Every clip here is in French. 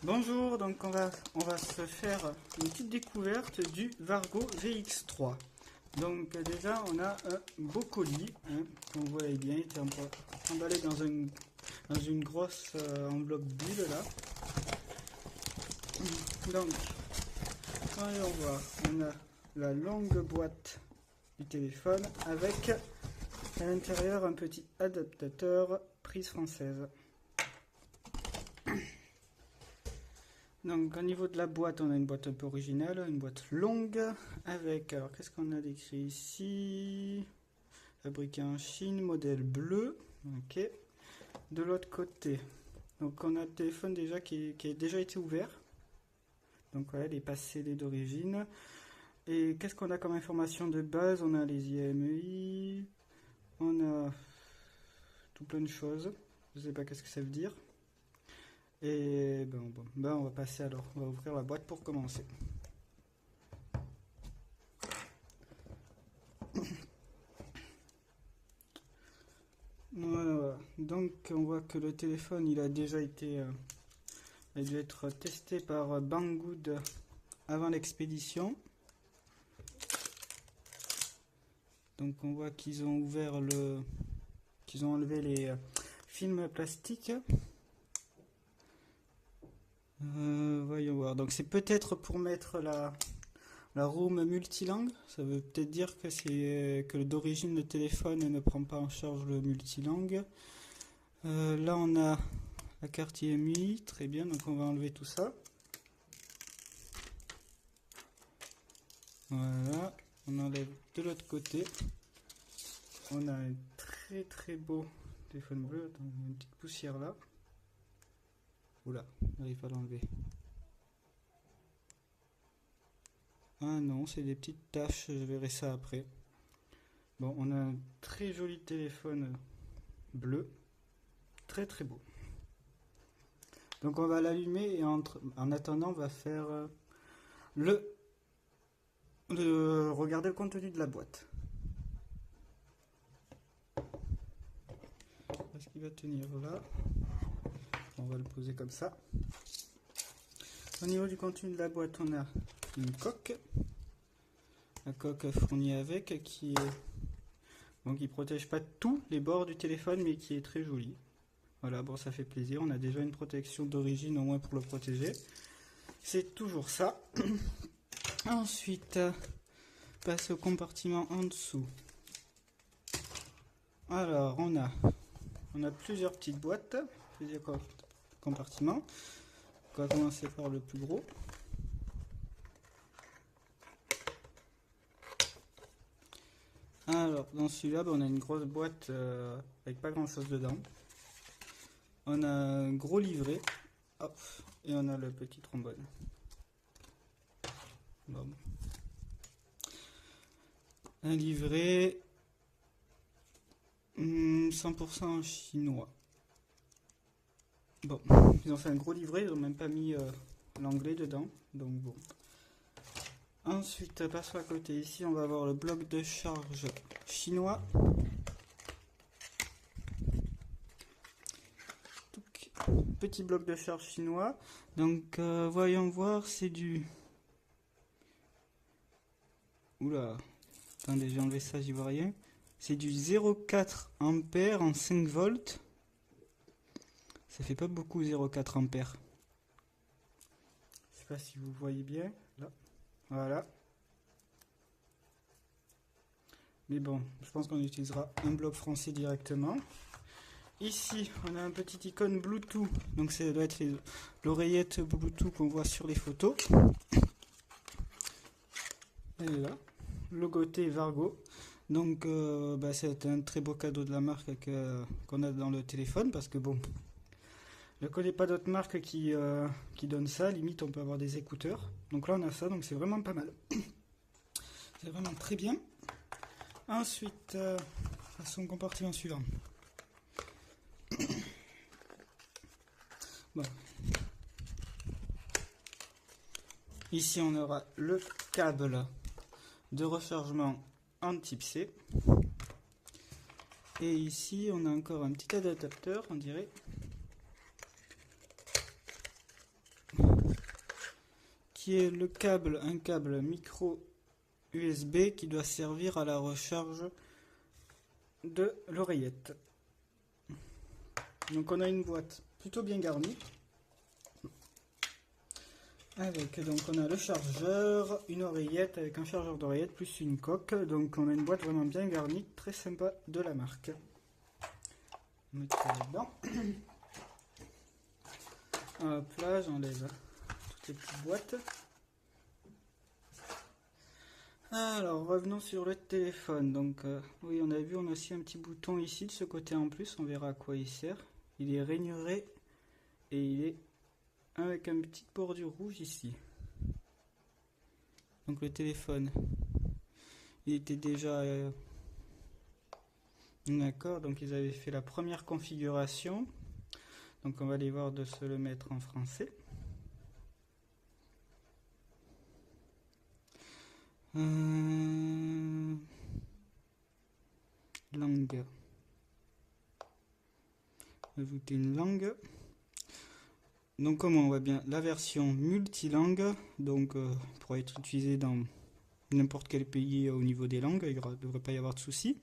Bonjour, donc on va se faire une petite découverte du Vargo VX3. Donc déjà on a un beau colis, hein, comme vous voyez bien, il est emballé dans une grosse enveloppe bulle là. Donc, allons voir, on a la longue boîte du téléphone avec à l'intérieur un petit adaptateur prise française. Donc au niveau de la boîte, on a une boîte un peu originale, une boîte longue avec, alors qu'est-ce qu'on a décrit ici? Fabriqué en Chine, modèle bleu, ok. De l'autre côté, donc on a le téléphone déjà qui a déjà été ouvert. Donc voilà, il n'est pas scellé d'origine. Et qu'est-ce qu'on a comme information de base? On a les IMEI, on a tout plein de choses. Je ne sais pas qu'est-ce que ça veut dire. Et ben on va passer alors, on va ouvrir la boîte pour commencer. Voilà, donc on voit que le téléphone il a déjà été, il a dû être testé par Banggood avant l'expédition. Donc on voit qu'ils ont qu'ils ont enlevé les films plastiques. Voyons voir. Donc c'est peut-être pour mettre la room multilangue. Ça veut peut-être dire que c'est que d'origine le téléphone ne prend pas en charge le multilangue. Là on a la carte IMEI, très bien. Donc on va enlever tout ça. Voilà. On enlève de l'autre côté. On a un très beau téléphone bleu. Attends, une petite poussière là. Oula, on n'arrive pas à l'enlever. Ah non, c'est des petites taches, je verrai ça après. Bon, on a un très joli téléphone bleu. Très beau. Donc on va l'allumer et en attendant, on va faire regarder le contenu de la boîte. Est-ce qu'il va tenir là? On va le poser comme ça. Au niveau du contenu de la boîte, on a une coque. La coque fournie avec qui protège pas tous les bords du téléphone mais qui est très jolie. Voilà, bon ça fait plaisir. On a déjà une protection d'origine au moins pour le protéger. C'est toujours ça. Ensuite, passe au compartiment en dessous. Alors, on a plusieurs petites boîtes, plusieurs compartiments. On va commencer par le plus gros. Alors, dans celui-là, on a une grosse boîte avec pas grand-chose dedans. On a un gros livret. Hop, et on a le petit trombone. Bon. Un livret 100% chinois. Bon, ils ont fait un gros livret, ils n'ont même pas mis l'anglais dedans, donc bon. Ensuite, passons à côté, ici on va avoir le bloc de charge chinois. Petit bloc de charge chinois, donc voyons voir, c'est du... Oula, attendez, j'ai enlevé ça, j'y vois rien. C'est du 0,4 ampères en 5 volts. Ça fait pas beaucoup 0,4 ampères. Je sais pas si vous voyez bien. Là. Voilà. Mais bon, je pense qu'on utilisera un bloc français directement. Ici, on a un petit icône Bluetooth. Donc ça doit être l'oreillette Bluetooth qu'on voit sur les photos. Elle est là. Logoté Vargo. Donc c'est un très beau cadeau de la marque qu'on a dans le téléphone parce que bon, je ne connais pas d'autres marques qui donnent ça. Limite, on peut avoir des écouteurs. Donc là, on a ça, donc c'est vraiment pas mal. C'est vraiment très bien. Ensuite, passons au compartiment suivant. Bon. Ici, on aura le câble de rechargement en type C. Et ici, on a encore un petit adaptateur, on dirait. qui est le câble, un câble micro USB qui doit servir à la recharge de l'oreillette. Donc on a une boîte plutôt bien garnie. Avec, donc on a le chargeur, une oreillette avec un chargeur d'oreillette plus une coque. Donc on a une boîte vraiment bien garnie, très sympa de la marque. On met ça là-dedans. Hop là, j'enlève toutes les petites boîtes. Alors revenons sur le téléphone. Donc oui, on a vu, on a aussi un petit bouton ici de ce côté en plus. On verra à quoi il sert. Il est rainuré et il est avec une petite bordure rouge ici. Donc le téléphone, il était déjà d'accord. Donc ils avaient fait la première configuration. Donc on va aller voir de se le mettre en français. Langue. Ajouter une langue. Donc comme on voit bien, la version multilangue, donc pour être utilisée dans n'importe quel pays au niveau des langues, il ne devrait pas y avoir de soucis.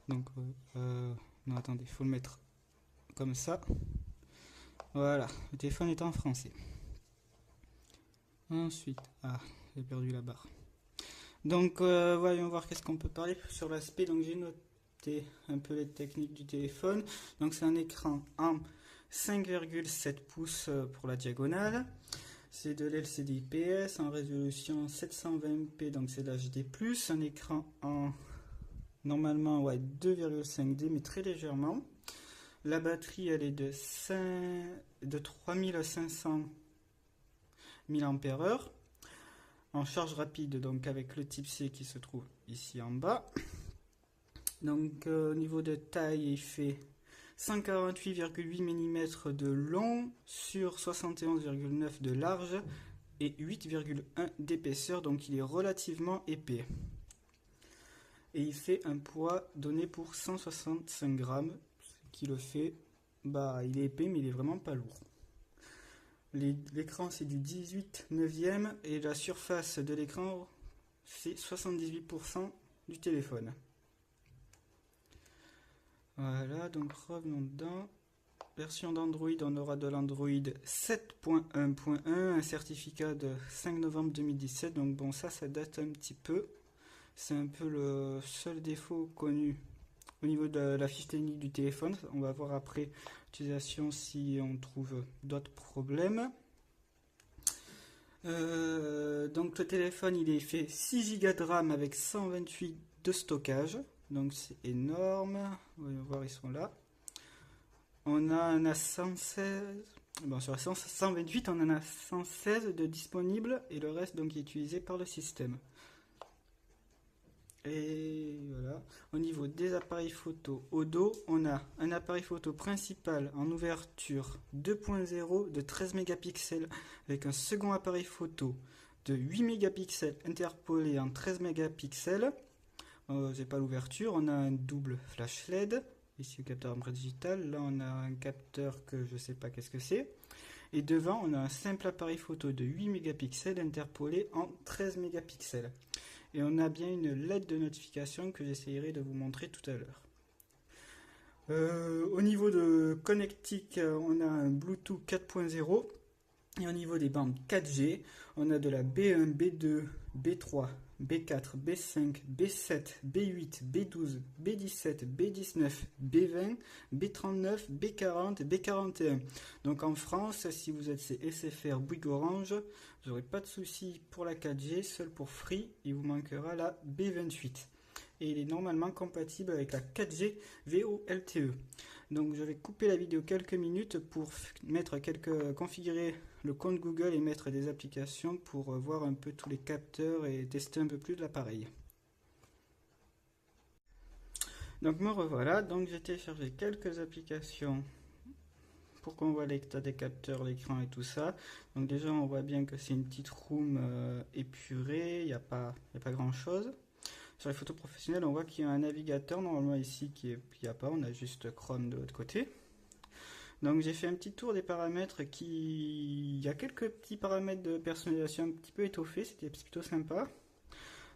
Donc non, attendez, il faut le mettre comme ça. Voilà, le téléphone est en français. Ensuite, j'ai perdu la barre. Donc voyons voir qu'est-ce qu'on peut parler sur l'aspect. Donc j'ai noté un peu les techniques du téléphone. Donc c'est un écran en 5,7 pouces pour la diagonale. C'est de l'LCD IPS en résolution 720p, donc c'est l'HD+. Un écran en normalement 2,5D mais très légèrement. La batterie elle est de 3500 mAh en charge rapide, donc avec le type C qui se trouve ici en bas. Donc au niveau de taille, il fait 148,8 mm de long sur 71,9 de large et 8,1 d'épaisseur, donc il est relativement épais. Et il fait un poids donné pour 165 grammes, ce qui le fait, il est épais mais il est vraiment pas lourd. L'écran c'est du 18/9 et la surface de l'écran c'est 78% du téléphone. Voilà, donc revenons dedans. Version d'Android, on aura de l'Android 7.1.1, un certificat de 5 novembre 2017, donc bon ça date un petit peu. C'est un peu le seul défaut connu au niveau de la fiche technique du téléphone. On va voir après l'utilisation si on trouve d'autres problèmes. Donc le téléphone il est fait 6 Go de RAM avec 128 de stockage. Donc c'est énorme. On va voir, ils sont là. On a un A116. Bon, sur la 128, on en a 116 de disponibles et le reste donc est utilisé par le système. Et voilà. Au niveau des appareils photo, au dos, on a un appareil photo principal en ouverture 2.0 de 13 mégapixels avec un second appareil photo de 8 mégapixels interpolé en 13 mégapixels. C'est pas l'ouverture, on a un double flash LED, ici le capteur empreinte digitale, là on a un capteur que je sais pas qu'est-ce que c'est, et devant on a un simple appareil photo de 8 mégapixels interpolé en 13 mégapixels. Et on a bien une LED de notification que j'essayerai de vous montrer tout à l'heure. Au niveau de connectique, on a un Bluetooth 4.0. Et au niveau des bandes 4G, on a de la B1, B2, B3, B4, B5, B7, B8, B12, B17, B19, B20, B39, B40, B41. Donc en France, si vous êtes SFR Bouygues Orange, vous n'aurez pas de souci pour la 4G, seul pour Free, il vous manquera la B28. Et il est normalement compatible avec la 4G VoLTE. Donc je vais couper la vidéo quelques minutes pour configurer le compte Google et mettre des applications pour voir un peu tous les capteurs et tester un peu plus l'appareil. Donc me revoilà, donc j'ai téléchargé quelques applications pour qu'on voit l'état des capteurs, l'écran et tout ça. Donc déjà on voit bien que c'est une petite room épurée, il n'y a pas grand chose. Sur les photos professionnelles, on voit qu'il y a un navigateur normalement ici qui n'y a pas, on a juste Chrome de l'autre côté. Donc j'ai fait un petit tour des paramètres il y a quelques petits paramètres de personnalisation un petit peu étoffés, c'était plutôt sympa.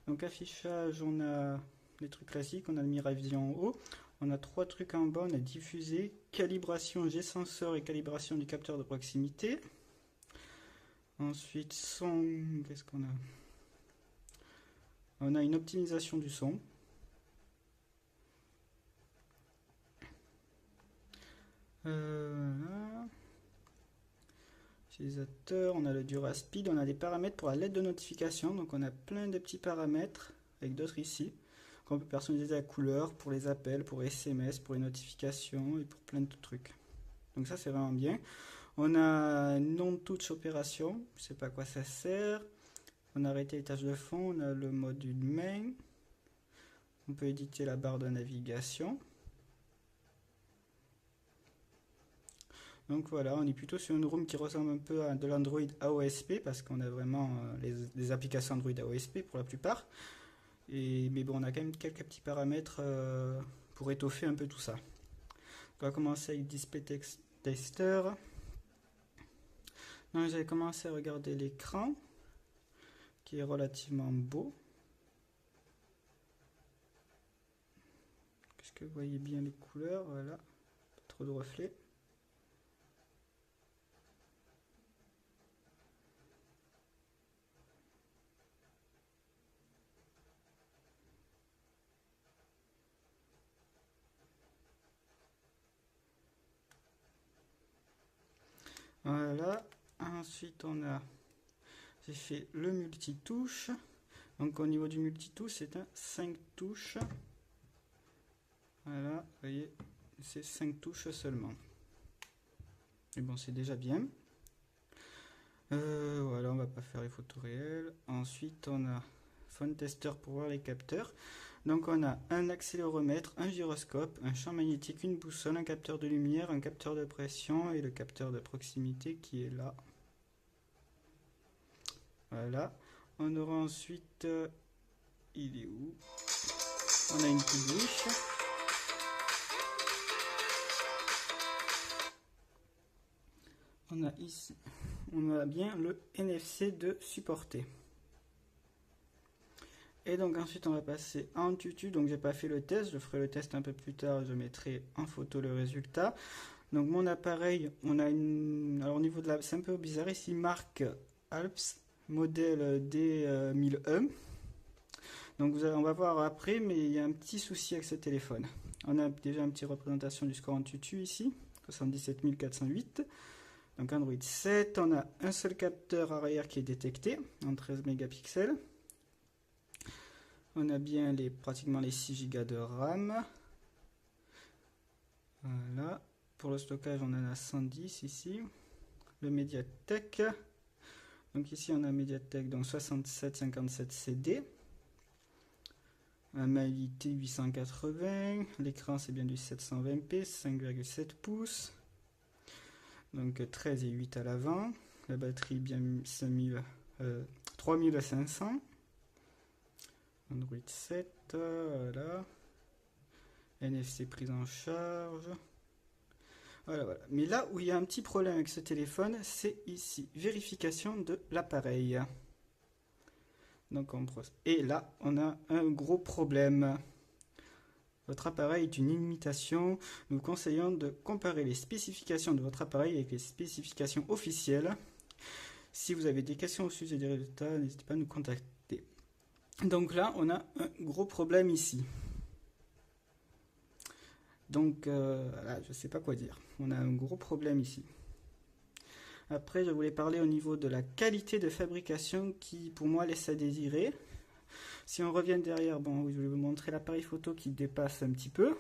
Donc affichage, on a les trucs classiques, on a le Miravision en haut, on a trois trucs en bas, on a diffusé, calibration G-sensor et calibration du capteur de proximité. Ensuite son, qu'est-ce qu'on a? On a une optimisation du son. Utilisateur, on a le DuraSpeed, on a des paramètres pour la lettre de notification, donc on a plein de petits paramètres avec d'autres ici qu'on peut personnaliser la couleur pour les appels, pour les SMS, pour les notifications et pour plein de trucs. Donc ça c'est vraiment bien. On a non-touch opération, je sais pas à quoi ça sert. On a arrêté les tâches de fond, on a le module main. On peut éditer la barre de navigation. Donc voilà, on est plutôt sur une room qui ressemble un peu à de l'Android AOSP parce qu'on a vraiment les applications Android AOSP pour la plupart. Mais bon, on a quand même quelques petits paramètres pour étoffer un peu tout ça. On va commencer avec Display Tester. Donc j'avais commencé à regarder l'écran qui est relativement beau. Est-ce que vous voyez bien les couleurs? Voilà, pas trop de reflets. Voilà, ensuite j'ai fait le multitouche. Donc au niveau du multitouche, c'est un 5 touches. Voilà, vous voyez, c'est 5 touches seulement. Et bon, c'est déjà bien. Voilà, on va pas faire les photos réelles. Ensuite, on a Phone Tester pour voir les capteurs. Donc on a un accéléromètre, un gyroscope, un champ magnétique, une boussole, un capteur de lumière, un capteur de pression et le capteur de proximité qui est là. Voilà. On aura ensuite... il est où? On a une petite bouche. On a ici... On a bien le NFC de supporter. Et donc ensuite on va passer en tutu. Donc j'ai pas fait le test, je ferai le test un peu plus tard, je mettrai en photo le résultat. Donc mon appareil, on a une... Alors au niveau de la... C'est un peu bizarre ici, marque Alps, modèle D1001. Donc on va voir après, mais il y a un petit souci avec ce téléphone. On a déjà une petite représentation du score en tutu ici, 77 408. Donc Android 7, on a un seul capteur arrière qui est détecté en 13 mégapixels. On a bien pratiquement les 6 Go de RAM. Voilà. Pour le stockage, on en a 110 ici. Le Mediatek. Donc ici, on a Mediatek, donc 6757 CD. La maillité 880. L'écran, c'est bien du 720p, 5,7 pouces. Donc 13 et 8 à l'avant. La batterie bien 3500. Android 7, voilà. NFC prise en charge. Voilà, voilà. Mais là où il y a un petit problème avec ce téléphone, c'est ici. Vérification de l'appareil. Donc et là, on a un gros problème. Votre appareil est une imitation. Nous vous conseillons de comparer les spécifications de votre appareil avec les spécifications officielles. Si vous avez des questions au sujet des résultats, n'hésitez pas à nous contacter. Donc là, on a un gros problème ici. Donc là, je ne sais pas quoi dire. On a un gros problème ici. Après, je voulais parler au niveau de la qualité de fabrication qui, pour moi, laisse à désirer. Si on revient derrière, bon, je vais vous montrer l'appareil photo qui dépasse un petit peu.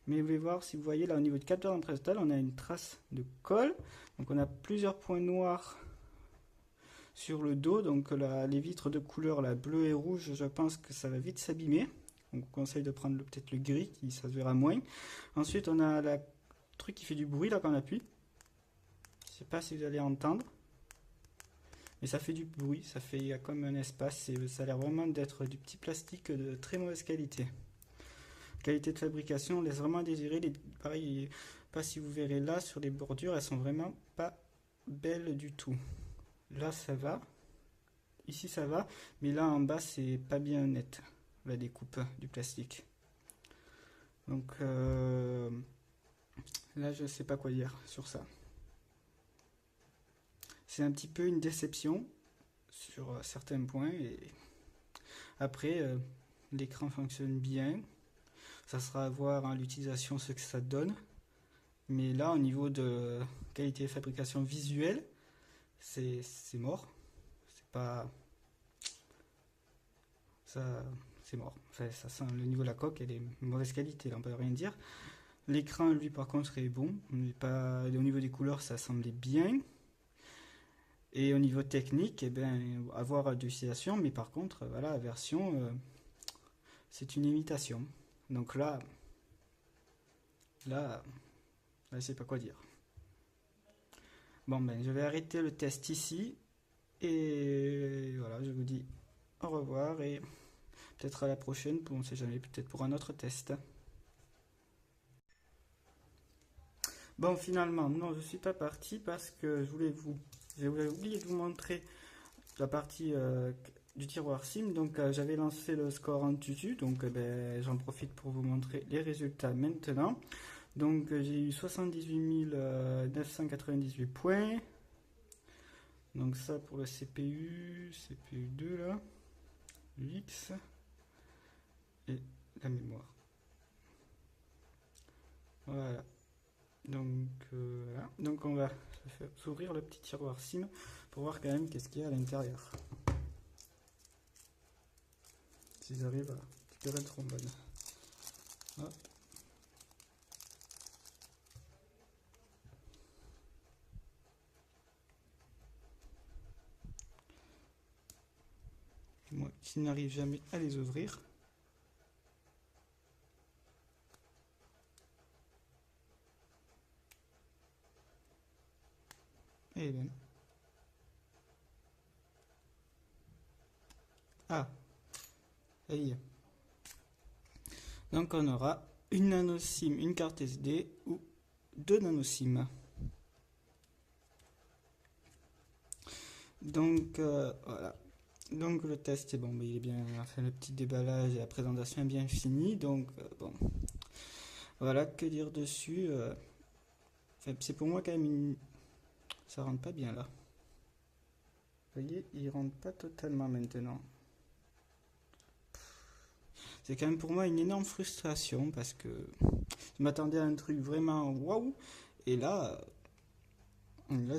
Mais vous allez voir, si vous voyez là au niveau du capteur d'entrée totale, on a une trace de colle. Donc on a plusieurs points noirs sur le dos. Donc les vitres de couleur là, bleu et rouge, je pense que ça va vite s'abîmer. Donc on conseille de prendre peut-être le gris, ça se verra moins. Ensuite on a le truc qui fait du bruit là quand on appuie. Je ne sais pas si vous allez entendre. Mais ça fait du bruit, il y a comme un espace, et ça a l'air vraiment d'être du petit plastique de très mauvaise qualité. Qualité de fabrication laisse vraiment à désirer. Pareil, Pas si vous verrez là sur les bordures, elles sont vraiment pas belles du tout. Là ça va, ici ça va, mais là en bas c'est pas bien net, la découpe du plastique. Donc là je sais pas quoi dire sur ça. C'est un petit peu une déception sur certains points et après l'écran fonctionne bien. Ça sera à voir à l'utilisation ce que ça donne. Mais là, au niveau de qualité de fabrication visuelle, c'est mort. C'est pas. Ça, c'est mort. Enfin, ça sent, le niveau de la coque, elle est mauvaise qualité, là, on peut rien dire. L'écran, lui, par contre, est bon. Mais pas, au niveau des couleurs, ça semblait bien. Et au niveau technique, eh ben, avoir d'utilisation, mais par contre, voilà, la version, c'est une imitation. Donc là, je sais pas quoi dire. Bon, ben, je vais arrêter le test ici. Et voilà, je vous dis au revoir et peut-être à la prochaine, on ne sait jamais, peut-être pour un autre test. Bon, finalement, non, je ne suis pas parti parce que j'ai oublié de vous montrer la partie du tiroir SIM. Donc, j'avais lancé le score en tutu, donc ben, j'en profite pour vous montrer les résultats maintenant. Donc, j'ai eu 78 998 points. Donc ça pour le CPU 2 là, l'X et la mémoire. Voilà. Donc voilà. Donc on va s'ouvrir le petit tiroir SIM pour voir quand même qu'est-ce qu'il y a à l'intérieur. S'ils arrivent à récupérer le trombone. Hop. Moi qui n'arrive jamais à les ouvrir. Et bien. Ah, ça y est. Donc on aura une nano SIM, une carte SD ou deux nano SIM. Donc voilà. Donc le test est bon, mais il est bien, enfin le petit déballage et la présentation est bien finie. Donc bon, voilà, que dire dessus. Enfin, c'est pour moi quand même ça rentre pas bien là. Vous voyez, il rentre pas totalement maintenant. C'est quand même pour moi une énorme frustration parce que je m'attendais à un truc vraiment waouh et là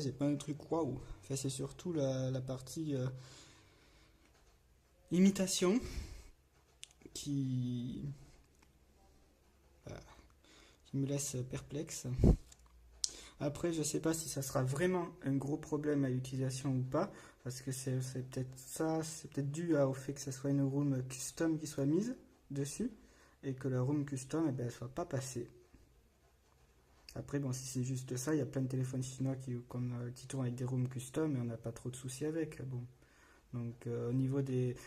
c'est pas un truc waouh. Enfin, c'est surtout la partie imitation qui, voilà, qui me laisse perplexe. Après, je sais pas si ça sera vraiment un gros problème à l'utilisation ou pas, parce que c'est peut-être ça, c'est peut-être dû au fait que ce soit une room custom qui soit mise dessus et que la room custom, eh ben, elle soit pas passée. Après, bon, si c'est juste ça, il y a plein de téléphones chinois qui tournent avec des rooms custom et on n'a pas trop de soucis avec. Bon. Donc, au niveau des.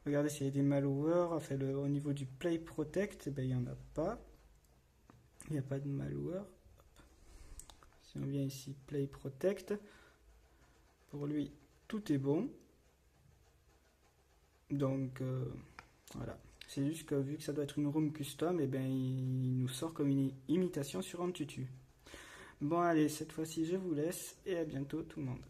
Regardez s'il y a des malwares. Enfin, au niveau du Play Protect, eh ben, il n'y en a pas. Il n'y a pas de malware. Si on vient ici, Play Protect, pour lui, tout est bon. Donc, voilà. C'est juste que vu que ça doit être une room custom, et ben il nous sort comme une imitation sur AnTuTu. Bon allez, cette fois-ci je vous laisse et à bientôt tout le monde.